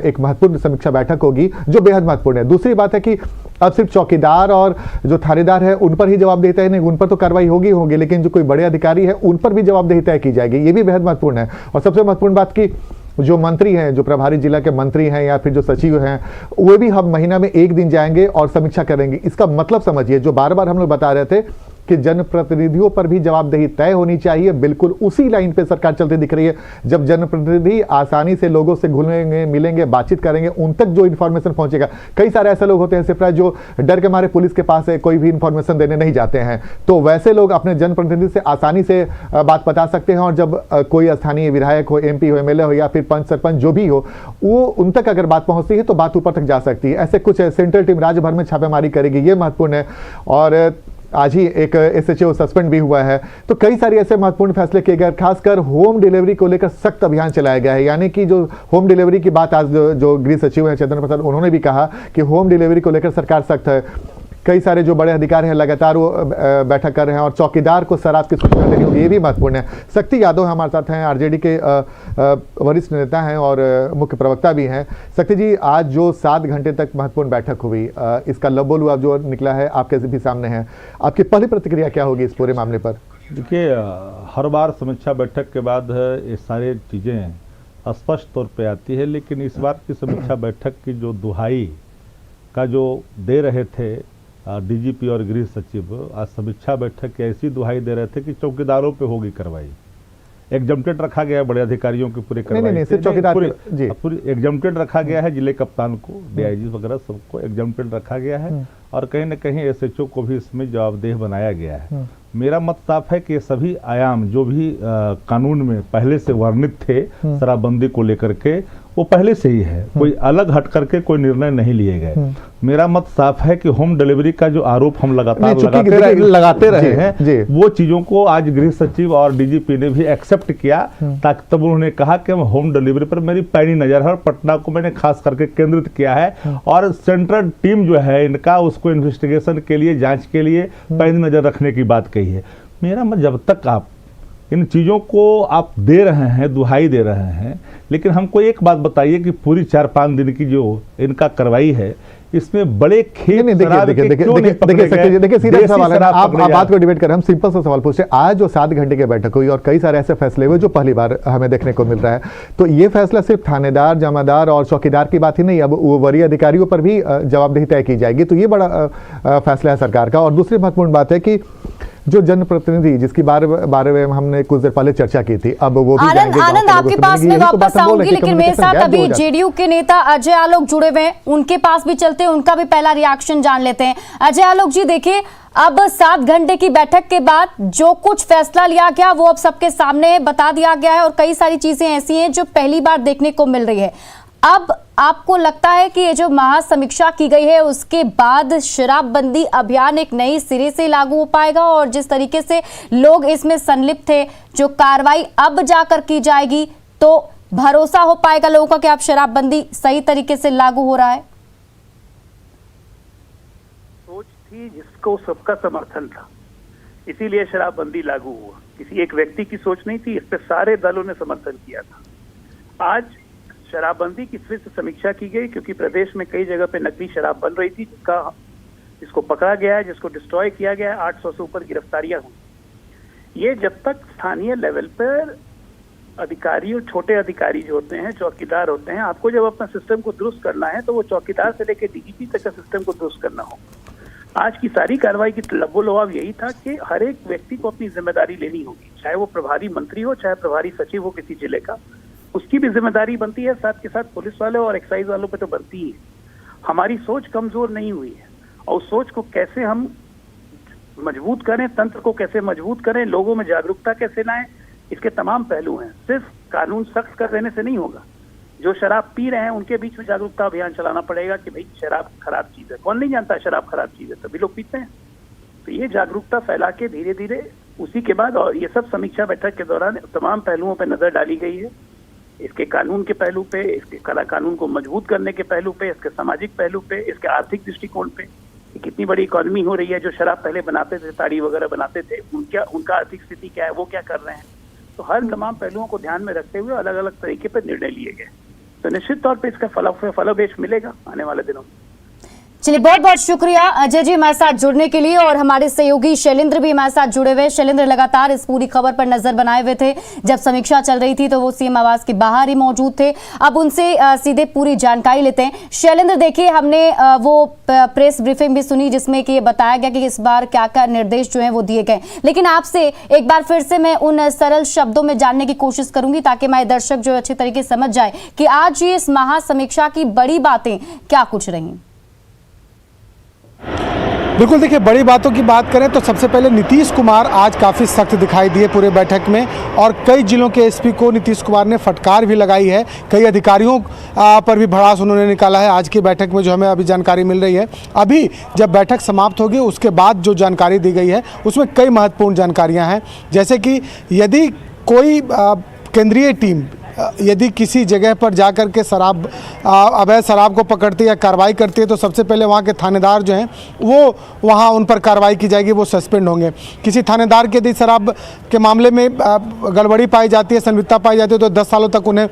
एक महत्वपूर्ण समीक्षा बैठक होगी जो बेहद महत्वपूर्ण है। दूसरी बात है कि अब सिर्फ चौकीदार और जो थानेदार है उन पर ही जवाबदेही नहीं, उन पर तो कार्रवाई होगी, लेकिन जो कोई बड़े अधिकारी है उन पर भी जवाबदेही तय की जाएगी, ये भी बेहद महत्वपूर्ण है। और सबसे महत्वपूर्ण बात की जो मंत्री हैं, जो प्रभारी जिला के मंत्री हैं या फिर जो सचिव हैं, वो भी हम महीना में 1 दिन जाएंगे और समीक्षा करेंगे। इसका मतलब समझिए, जो बार बार हम लोग बता रहे थे कि जनप्रतिनिधियों पर भी जवाबदेही तय होनी चाहिए, बिल्कुल उसी लाइन पे सरकार चलती दिख रही है। जब जनप्रतिनिधि आसानी से लोगों से घुलेंगे, मिलेंगे, बातचीत करेंगे, उन तक जो इन्फॉर्मेशन पहुंचेगा, कई सारे ऐसे लोग होते हैं सिर्फ जो डर के मारे पुलिस के पास कोई भी इन्फॉर्मेशन देने नहीं जाते हैं, तो वैसे लोग अपने जनप्रतिनिधि से आसानी से बात बता सकते हैं। और जब कोई स्थानीय विधायक हो, MP हो, MLA हो या फिर पंच सरपंच जो भी हो, वो उन तक अगर बात पहुंचती है तो बात ऊपर तक जा सकती है। ऐसे कुछ सेंट्रल टीम राज्य भर में छापेमारी करेगी, ये महत्वपूर्ण है। और आज ही एक SHO सस्पेंड भी हुआ है। तो कई सारे ऐसे महत्वपूर्ण फैसले किए गए, खासकर होम डिलीवरी को लेकर सख्त अभियान चलाया गया है। यानी कि जो होम डिलीवरी की बात आज जो गृह सचिव हैं चंद्र प्रसाद, उन्होंने भी कहा कि होम डिलीवरी को लेकर सरकार सख्त है। कई सारे जो बड़े अधिकारी हैं लगातार वो बैठक कर रहे हैं और चौकीदार को शराब की सूचना देनी होगी, ये भी महत्वपूर्ण है। शक्ति यादव हमारे साथ हैं, आरजेडी के वरिष्ठ नेता हैं और मुख्य प्रवक्ता भी हैं। शक्ति जी, आज जो 7 घंटे तक महत्वपूर्ण बैठक हुई, इसका लबोलू अब जो निकला है आपके भी सामने है, आपकी पहली प्रतिक्रिया क्या होगी इस पूरे मामले पर? देखिए, हर बार समीक्षा बैठक के बाद ये सारी चीज़ें स्पष्ट तौर पे आती है, लेकिन इस बार की समीक्षा बैठक की जो दुहाई का जो दे रहे थे DGP और गृह सचिव, आज समीक्षा बैठक की ऐसी दुहाई दे रहे थे कि चौकीदारों पे होगी कार्रवाई। एग्जम्प्टेड रखा गया है बड़े अधिकारियों की पूरे कार्रवाई, नहीं, सिर्फ चौकीदार पूरी एग्जम्प्टेड रखा गया है। जिले कप्तान को, DIG वगैरह सबको एग्जम्प्टेड रखा गया है और कहीं न कहीं SHO को भी इसमें जवाबदेह बनाया गया है। मेरा मत साफ है कि सभी आयाम जो भी कानून में पहले से वर्णित थे शराबबंदी को लेकर के, वो पहले से ही है, कोई अलग हट करके कोई निर्णय नहीं लिए गए। मेरा मत साफ है कि होम डिलीवरी का जो आरोप हम लगातार लगाते रहे हैं, वो चीजों को आज गृह सचिव और DGP ने भी एक्सेप्ट किया, ताकि तब उन्होंने कहा कि होम डिलीवरी पर मेरी पैनी नजर है और पटना को मैंने खास करके केंद्रित किया है और सेंट्रल टीम जो है इनका उसको इन्वेस्टिगेशन के लिए, जांच के लिए पैनी नजर रखने की बात कही है। मेरा मत, जब तक आप इन चीज़ों को आप दे रहे हैं, दुहाई दे रहे हैं, लेकिन हमको एक बात बताइए कि पूरी 4-5 दिन की जो इनका कार्रवाई है, इसमें बड़े खेत देखिए सीधा सवाल है, आप बात को डिबेट करें, हम सिंपल सा सवाल पूछे। आज जो 7 घंटे की बैठक हुई और कई सारे ऐसे फैसले हुए जो पहली बार हमें देखने को मिल रहा है, तो ये फैसला सिर्फ थानेदार, जमादार और चौकीदार की बात ही नहीं, अब वो वरीय अधिकारियों पर भी जवाबदेही तय की जाएगी। तो ये बड़ा फैसला है सरकार का। और दूसरी महत्वपूर्ण बात है कि जो जनप्रतिनिधि, जिसकी बारे में हमने कुछ देर पहले चर्चा की थी, अब वो भी आनंद आपके पास में वापस आऊंगी, लेकिन मेरे साथ अभी JDU के नेता अजय आलोक जुड़े हुए हैं, उनके पास भी चलते हैं, उनका भी पहला रिएक्शन जान लेते हैं। अजय आलोक जी, देखिए अब 7 घंटे की बैठक के बाद जो कुछ फैसला लिया गया वो अब सबके सामने बता दिया गया है और कई सारी चीजें ऐसी हैं जो पहली बार देखने को मिल रही है। अब आपको लगता है कि ये जो महासमीक्षा की गई है उसके बाद शराबबंदी अभियान एक नई सिरे से लागू हो पाएगा और जिस तरीके से लोग इसमें संलिप्त थे, जो कार्रवाई अब जाकर की जाएगी, तो भरोसा हो पाएगा लोगों का कि अब शराबबंदी सही तरीके से लागू हो रहा है? सोच थी जिसको सबका समर्थन था इसीलिए शराबबंदी लागू हुआ। किसी एक व्यक्ति की सोच नहीं थी, इस पर सारे दलों ने समर्थन किया था। आज शराबबंदी की फिर से समीक्षा की गई क्योंकि प्रदेश में कई जगह पे नकली शराब बन रही थी, जिसको पकड़ा गया है, जिसको डिस्ट्रॉय किया गया है। 800 से ऊपर गिरफ्तारियां हुई। ये जब तक स्थानीय लेवल पर अधिकारी और छोटे अधिकारी जो होते हैं, चौकीदार होते हैं, आपको जब अपना सिस्टम को दुरुस्त करना है तो वो चौकीदार से लेकर डीजीपी तक का सिस्टम को दुरुस्त करना होगा। आज की सारी कार्रवाई की लबोलवाब यही था कि हर एक व्यक्ति को अपनी जिम्मेदारी लेनी होगी, चाहे वो प्रभारी मंत्री हो, चाहे प्रभारी सचिव हो किसी जिले का, उसकी भी जिम्मेदारी बनती है। साथ के साथ पुलिस वालों और एक्साइज वालों पे तो बनती ही है। हमारी सोच कमजोर नहीं हुई है और उस सोच को कैसे हम मजबूत करें, तंत्र को कैसे मजबूत करें, लोगों में जागरूकता कैसे लाएं, इसके तमाम पहलू हैं। सिर्फ कानून सख्त कर देने से नहीं होगा। जो शराब पी रहे हैं उनके बीच में जागरूकता अभियान चलाना पड़ेगा कि भाई शराब खराब चीज है। कौन नहीं जानता शराब खराब चीज है, सभी लोग पीते हैं। तो ये जागरूकता फैला के धीरे धीरे उसी के बाद, और ये सब समीक्षा बैठक के दौरान तमाम पहलुओं पर नजर डाली गई है। इसके कानून के पहलू पे, इसके कला कानून को मजबूत करने के पहलू पे, इसके सामाजिक पहलू पे, इसके आर्थिक दृष्टिकोण पे, कितनी बड़ी इकोनॉमी हो रही है। जो शराब पहले बनाते थे, ताड़ी वगैरह बनाते थे, उनका आर्थिक स्थिति क्या है, वो क्या कर रहे हैं। तो हर तमाम पहलुओं को ध्यान में रखते हुए अलग अलग तरीके पर निर्णय लिए गए। तो निश्चित तौर पे इसका फलाफेश मिलेगा आने वाले दिनों में। चलिए, बहुत बहुत शुक्रिया अजय जी हमारे साथ जुड़ने के लिए, और हमारे सहयोगी शैलेंद्र भी हमारे साथ जुड़े हुए। शैलेंद्र लगातार इस पूरी खबर पर नजर बनाए हुए थे। जब समीक्षा चल रही थी तो वो सीएम आवास के बाहर ही मौजूद थे। अब उनसे सीधे पूरी जानकारी लेते हैं। शैलेंद्र, देखिए, हमने वो प्रेस ब्रीफिंग भी सुनी जिसमें कि ये बताया गया कि इस बार क्या क्या निर्देश जो है वो दिए गए, लेकिन आपसे एक बार फिर से मैं उन सरल शब्दों में जानने की कोशिश करूंगी ताकि हमारे दर्शक जो अच्छी तरीके से समझ जाए कि आज ये इस महासमीक्षा की बड़ी बातें क्या कुछ रही। बिल्कुल, देखिए, बड़ी बातों की बात करें तो सबसे पहले नीतीश कुमार आज काफ़ी सख्त दिखाई दिए पूरे बैठक में, और कई जिलों के एसपी को नीतीश कुमार ने फटकार भी लगाई है। कई अधिकारियों पर भी भड़ास उन्होंने निकाला है। आज की बैठक में जो हमें अभी जानकारी मिल रही है, अभी जब बैठक समाप्त होगी उसके बाद जो जानकारी दी गई है उसमें कई महत्वपूर्ण जानकारियाँ हैं। जैसे कि यदि कोई केंद्रीय टीम यदि किसी जगह पर जाकर के अवैध शराब को पकड़ती है या कार्रवाई करती है तो सबसे पहले वहाँ के थानेदार जो हैं वो वहाँ उन पर कार्रवाई की जाएगी, वो सस्पेंड होंगे। किसी थानेदार के यदि शराब के मामले में गड़बड़ी पाई जाती है, संलिप्तता पाई जाती है तो 10 सालों तक उन्हें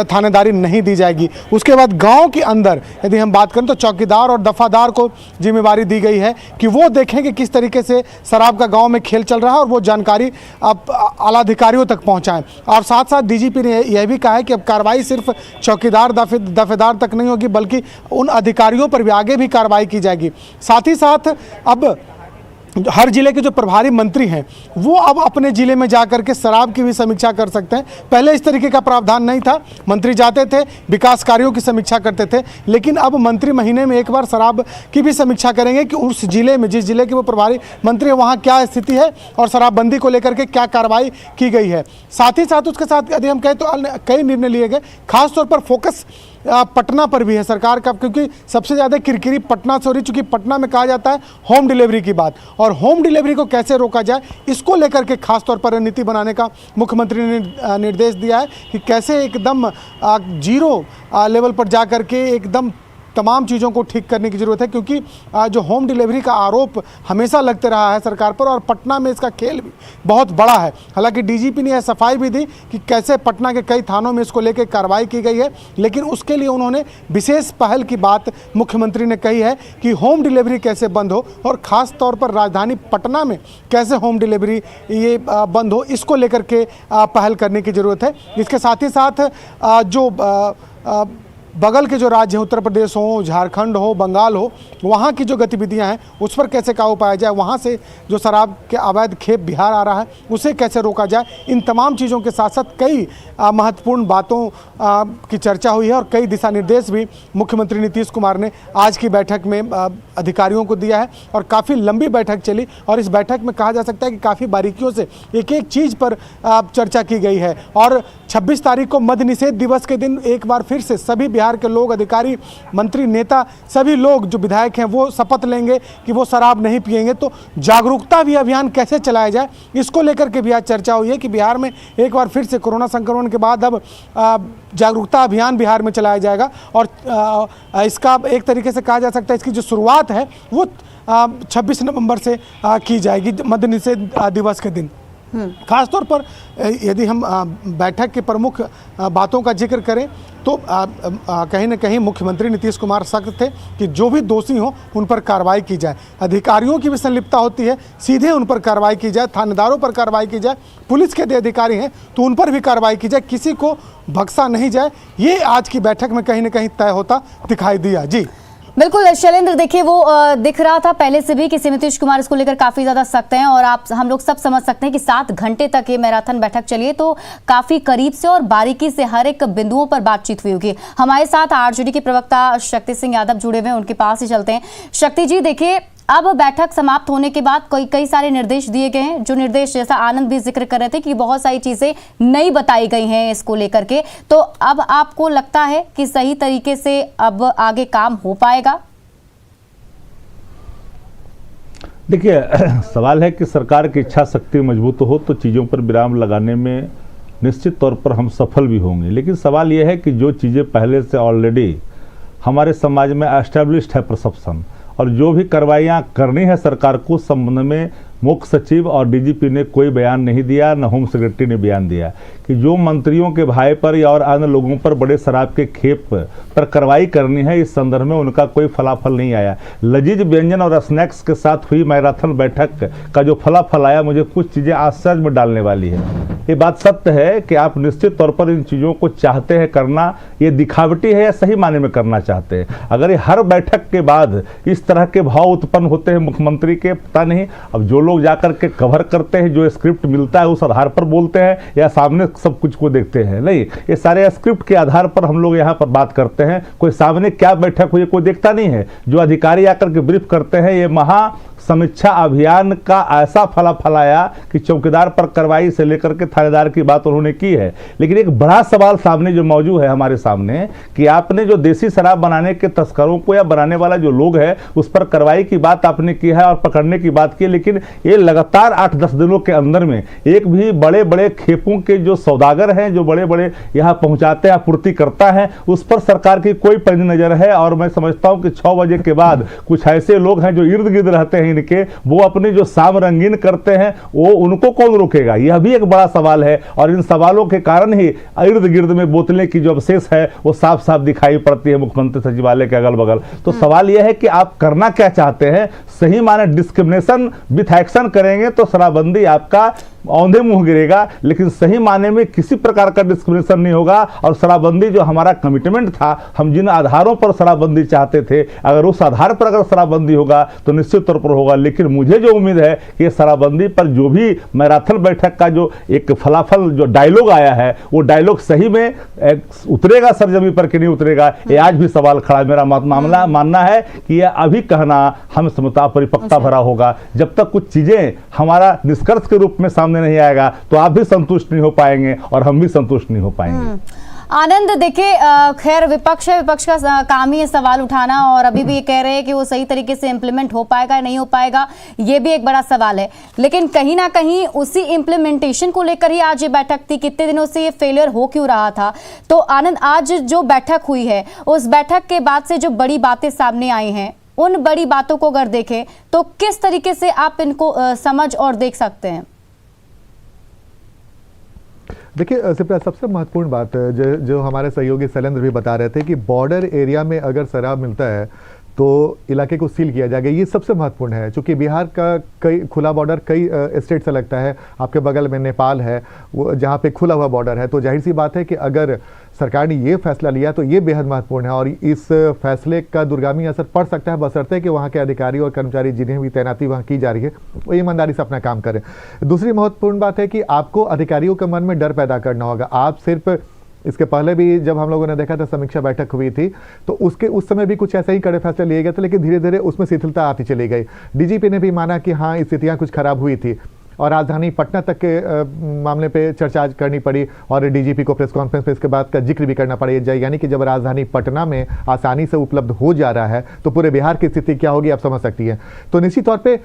थानेदारी नहीं दी जाएगी। उसके बाद गाँव के अंदर यदि हम बात करें तो चौकीदार और दफादार को जिम्मेवारी दी गई है कि वो देखें कि किस तरीके से शराब का गाँव में खेल चल रहा है और वो जानकारी आला अधिकारियों तक पहुँचाएँ। और साथ साथ डीजीपी ने यह भी कहा है कि अब कार्रवाई सिर्फ चौकीदार दफेदार तक नहीं होगी बल्कि उन अधिकारियों पर भी आगे भी कार्रवाई की जाएगी। साथ ही साथ अब हर जिले के जो प्रभारी मंत्री हैं वो अब अपने जिले में जाकर के शराब की भी समीक्षा कर सकते हैं। पहले इस तरीके का प्रावधान नहीं था, मंत्री जाते थे विकास कार्यों की समीक्षा करते थे, लेकिन अब मंत्री महीने में एक बार शराब की भी समीक्षा करेंगे कि उस जिले में, जिस जिले के वो प्रभारी मंत्री है, वहाँ क्या स्थिति है और शराबबंदी को लेकर के क्या कार्रवाई की गई है। साथ ही साथ उसके साथ यदि हम कहें तो कई निर्णय लिए गए, खासतौर पर फोकस पटना पर भी है सरकार का, क्योंकि सबसे ज़्यादा किरकिरी पटना से हो रही, चूँकि पटना में कहा जाता है होम डिलीवरी की बात, और होम डिलीवरी को कैसे रोका जाए इसको लेकर के खासतौर पर नीति बनाने का मुख्यमंत्री ने निर्देश दिया है कि कैसे एकदम जीरो लेवल पर जा कर के एकदम तमाम चीज़ों को ठीक करने की ज़रूरत है, क्योंकि जो होम डिलीवरी का आरोप हमेशा लगते रहा है सरकार पर और पटना में इसका खेल भी बहुत बड़ा है। हालांकि डीजीपी ने यह सफाई भी दी कि कैसे पटना के कई थानों में इसको लेकर कार्रवाई की गई है, लेकिन उसके लिए उन्होंने विशेष पहल की बात मुख्यमंत्री ने कही है कि होम डिलीवरी कैसे बंद हो और ख़ास तौर पर राजधानी पटना में कैसे होम डिलीवरी ये बंद हो, इसको लेकर के पहल करने की ज़रूरत है। इसके साथ ही साथ जो बगल के जो राज्य हैं, उत्तर प्रदेश हो, झारखंड हो, बंगाल हो, वहाँ की जो गतिविधियाँ हैं उस पर कैसे काबू पाया जाए, वहाँ से जो शराब के अवैध खेप बिहार आ रहा है उसे कैसे रोका जाए, इन तमाम चीज़ों के साथ साथ कई महत्वपूर्ण बातों की चर्चा हुई है और कई दिशा निर्देश भी मुख्यमंत्री नीतीश कुमार ने आज की बैठक में अधिकारियों को दिया है। और काफ़ी लंबी बैठक चली और इस बैठक में कहा जा सकता है कि काफ़ी बारीकियों से एक एक चीज़ पर चर्चा की गई है। और 26 तारीख को मद्य निषेध दिवस के दिन एक बार फिर से सभी बिहार के लोग, अधिकारी, मंत्री, नेता, सभी लोग जो विधायक हैं वो शपथ लेंगे कि वो शराब नहीं पिएंगे। तो जागरूकता भी अभियान कैसे चलाया जाए, इसको लेकर के भी आज चर्चा हुई है कि बिहार में एक बार फिर से कोरोना संक्रमण के बाद अब जागरूकता अभियान बिहार में चलाया जाएगा। और इसका एक तरीके से कहा जा सकता है इसकी जो शुरुआत है वो 26 नवंबर से की जाएगी, मद्य निषेध दिवस के दिन। खासतौर पर यदि हम बैठक के प्रमुख बातों का जिक्र करें तो कहीं न कहीं मुख्यमंत्री नीतीश कुमार सख्त थे कि जो भी दोषी हों उन पर कार्रवाई की जाए। अधिकारियों की भी संलिप्तता होती है, सीधे उन पर कार्रवाई की जाए, थानेदारों पर कार्रवाई की जाए, पुलिस के अधिकारी हैं तो उन पर भी कार्रवाई की जाए, किसी को बख्शा नहीं जाए। ये आज की बैठक में कहीं न कहीं तय होता दिखाई दिया। जी बिल्कुल शैलेंद्र, देखिए वो दिख रहा था पहले से भी कि नीतीश कुमार इसको लेकर काफी ज्यादा सख्त हैं और हम लोग सब समझ सकते हैं कि 7 घंटे तक ये मैराथन बैठक चली है तो काफी करीब से और बारीकी से हर एक बिंदुओं पर बातचीत हुई होगी। हमारे साथ आरजेडी के प्रवक्ता शक्ति सिंह यादव जुड़े हुए हैं, उनके पास ही चलते हैं। शक्ति जी, देखिए अब बैठक समाप्त होने के बाद कई सारे निर्देश दिए गए हैं, जो निर्देश जैसा आनंद भी जिक्र कर रहे थे कि बहुत सारी चीजें नई बताई गई हैं इसको लेकर के, तो अब आपको लगता है कि सही तरीके से अब आगे काम हो पाएगा? देखिए सवाल है कि सरकार की इच्छा शक्ति मजबूत हो तो चीज़ों पर विराम लगाने में निश्चित तौर पर हम सफल भी होंगे। लेकिन सवाल यह है कि जो चीज़ें पहले से ऑलरेडी हमारे समाज में एस्टेब्लिश्ड है परसेप्शन, और जो भी कार्रवाइयाँ करनी है सरकार को, उस संबंध में मुख्य सचिव और डीजीपी ने कोई बयान नहीं दिया, न होम सेक्रेटरी ने बयान दिया कि जो मंत्रियों के भाई पर या और अन्य लोगों पर बड़े शराब के खेप पर कार्रवाई करनी है, इस संदर्भ में उनका कोई फलाफल नहीं आया। लजीज व्यंजन और स्नैक्स के साथ हुई मैराथन बैठक का जो फलाफल आया, मुझे कुछ चीज़ें आश्चर्य में डालने वाली है। ये बात सत्य है कि आप निश्चित तौर पर इन चीज़ों को चाहते हैं करना, ये दिखावटी है या सही माने में करना चाहते हैं। अगर ये हर बैठक के बाद इस तरह के भाव उत्पन्न होते हैं मुख्यमंत्री के, पता नहीं अब जो लोग जाकर के कवर करते हैं, जो स्क्रिप्ट मिलता है उस आधार पर बोलते हैं या सामने सब कुछ को देखते हैं। नहीं, ये सारे स्क्रिप्ट के आधार पर हम लोग यहाँ पर बात करते हैं। कोई सामने क्या बैठक हुई कोई देखता नहीं है। जो अधिकारी आकर के ब्रीफ करते हैं, ये महा समीक्षा अभियान का ऐसा फलाफल आया कि चौकीदार पर कार्रवाई से लेकर के थानेदार की बात उन्होंने की है। लेकिन एक बड़ा सवाल सामने जो मौजूद है हमारे सामने कि आपने जो देसी शराब बनाने के तस्करों को या बनाने वाला जो लोग है उस पर कार्रवाई की बात आपने की है और पकड़ने की बात की, लेकिन ये लगातार 8-10 दिनों के अंदर में एक भी बड़े बड़े खेपों के जो सौदागर हैं, जो बड़े बड़े यहाँ पहुँचाते हैं, आपूर्ति करता है, उस पर सरकार की कोई पैनी नजर है। और मैं समझता हूँ कि 6 बजे के बाद कुछ ऐसे लोग हैं जो इर्द गिर्द रहते हैं इनके, वो अपने जो शाम रंगीन करते हैं वो उनको कौन रोकेगा, यह भी एक बड़ा सवाल है। और इन सवालों के कारण ही इर्द गिर्द में बोतलें की जो अवशेष है वो साफ साफ दिखाई पड़ती है मुख्यमंत्री सचिवालय के अगल बगल। तो सवाल यह है कि आप करना क्या चाहते हैं। सही माने डिस्क्रिमिनेशन विथ एक्शन करेंगे तो शराबबंदी आपका औंधे मुंह गिरेगा, लेकिन सही माने में किसी प्रकार का डिस्क्रिमिनेशन नहीं होगा। और शराबबंदी जो हमारा कमिटमेंट था, हम जिन आधारों पर शराबबंदी चाहते थे, अगर उस आधार पर अगर शराबबंदी होगा तो निश्चित तौर पर होगा। लेकिन मुझे जो उम्मीद है कि शराबबंदी पर जो भी मैराथन बैठक का जो एक फलाफल जो डायलॉग आया है, वो डायलॉग सही में उतरेगा सरजमी पर कि नहीं उतरेगा, ये आज भी सवाल खड़ा है। मेरा मानना है कि यह अभी कहना हम समता परिपक्वता भरा होगा। जब तक कुछ चीजें हमारा निष्कर्ष के रूप में सामने नहीं आएगा तो आप भी संतुष्ट नहीं हो पाएंगे और हम भी संतुष्ट नहीं हो पाएंगे। आनंद, देखिए खैर विपक्ष है, विपक्ष का काम ही है सवाल उठाना, और अभी भी ये कह रहे हैं कि वो सही तरीके से इम्प्लीमेंट हो पाएगा या नहीं हो पाएगा, ये भी एक बड़ा सवाल है। लेकिन कहीं ना कहीं उसी इम्प्लीमेंटेशन को लेकर ही आज ये बैठक थी। कितने दिनों से ये फेलियर हो क्यों रहा था? तो आनंद, आज जो बैठक हुई है उस बैठक के बाद से जो बड़ी बातें सामने आई हैं, उन बड़ी बातों को अगर देखें तो किस तरीके से आप इनको समझ और देख सकते हैं? देखिए सबसे महत्वपूर्ण बात जो हमारे सहयोगी शैलेंद्र भी बता रहे थे कि बॉर्डर एरिया में अगर शराब मिलता है तो इलाके को सील किया जाएगा। ये सबसे महत्वपूर्ण है, क्योंकि बिहार का कई खुला बॉर्डर कई स्टेट से लगता है। आपके बगल में नेपाल है, वो जहाँ पे खुला हुआ बॉर्डर है। तो जाहिर सी बात है कि अगर सरकार ने ये फैसला लिया तो ये बेहद महत्वपूर्ण है और इस फैसले का दूरगामी असर पड़ सकता है, बशर्ते कि वहाँ के अधिकारी और कर्मचारी जिन्हें भी तैनाती वहाँ की जा रही है वो ईमानदारी से अपना काम करें। दूसरी महत्वपूर्ण बात है कि आपको अधिकारियों के मन में डर पैदा करना होगा। आप सिर्फ इसके पहले भी जब हम लोगों ने देखा था समीक्षा बैठक हुई थी तो उस समय भी कुछ ऐसे ही कड़े फैसले लिए गए थे, लेकिन धीरे धीरे उसमें शिथिलता आती चली गई। डीजीपी ने भी माना कि हाँ स्थितियाँ कुछ खराब हुई थी, और राजधानी पटना तक के मामले पे चर्चा करनी पड़ी और डीजीपी को प्रेस कॉन्फ्रेंस पे इसके बाद का जिक्र भी करना पड़ेगा, यानी कि जब राजधानी पटना में आसानी से उपलब्ध हो जा रहा है तो पूरे बिहार की स्थिति क्या होगी आप समझ सकती हैं। तो निश्चित तौर पे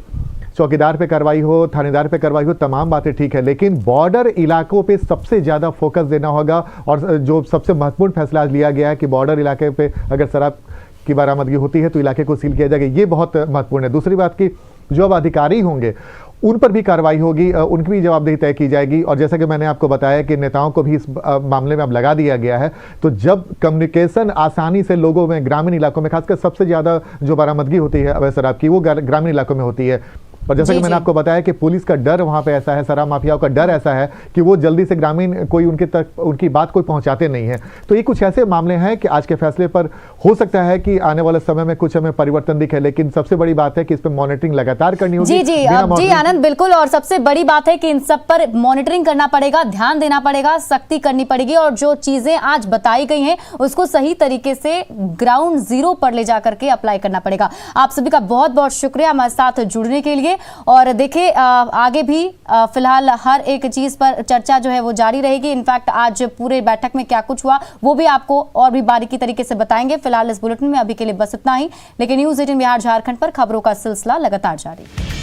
चौकीदार पे कार्रवाई हो, थानेदार पे कार्रवाई हो, तमाम बातें ठीक है, लेकिन बॉर्डर इलाकों पे सबसे ज़्यादा फोकस देना होगा। और जो सबसे महत्वपूर्ण फैसला आज लिया गया है कि बॉर्डर इलाके पे अगर शराब की बरामदगी होती है तो इलाके को सील किया जाएगा, ये बहुत महत्वपूर्ण है। दूसरी बात की जो अब अधिकारी होंगे उन पर भी कार्रवाई होगी, उनकी भी जवाबदेही तय की जाएगी। और जैसा कि मैंने आपको बताया कि नेताओं को भी इस मामले में अब लगा दिया गया है, तो जब कम्युनिकेशन आसानी से लोगों में, ग्रामीण इलाकों में खासकर सबसे ज़्यादा जो बरामदगी होती है अवैध शराब की वो ग्रामीण इलाकों में होती है। और जैसा कि मैंने आपको बताया कि पुलिस का डर वहां पे ऐसा है, शराब माफियाओं का डर ऐसा है कि वो जल्दी से ग्रामीण कोई उनके तक उनकी बात कोई पहुंचाते नहीं है। तो ये कुछ ऐसे मामले हैं कि आज के फैसले पर हो सकता है कि आने वाले समय में कुछ हमें परिवर्तन दिखे, लेकिन सबसे बड़ी बात है कि इस पर मॉनिटरिंग लगातार करनी होगी। जी आनंद, बिल्कुल। और सबसे बड़ी बात है कि इन सब पर मॉनिटरिंग करना पड़ेगा, ध्यान देना पड़ेगा, सख्ती करनी पड़ेगी और जो चीजें आज बताई गई हैं उसको सही तरीके से ग्राउंड जीरो पर ले जाकर के अप्लाई करना पड़ेगा। आप सभी का बहुत बहुत शुक्रिया हमारे साथ जुड़ने के लिए। और देखिए आगे भी फिलहाल हर एक चीज पर चर्चा जो है वो जारी रहेगी। इनफैक्ट आज पूरे बैठक में क्या कुछ हुआ वो भी आपको और भी बारीकी तरीके से बताएंगे। फिलहाल इस बुलेटिन में अभी के लिए बस इतना ही, लेकिन न्यूज़ 18 बिहार झारखंड पर खबरों का सिलसिला लगातार जारी।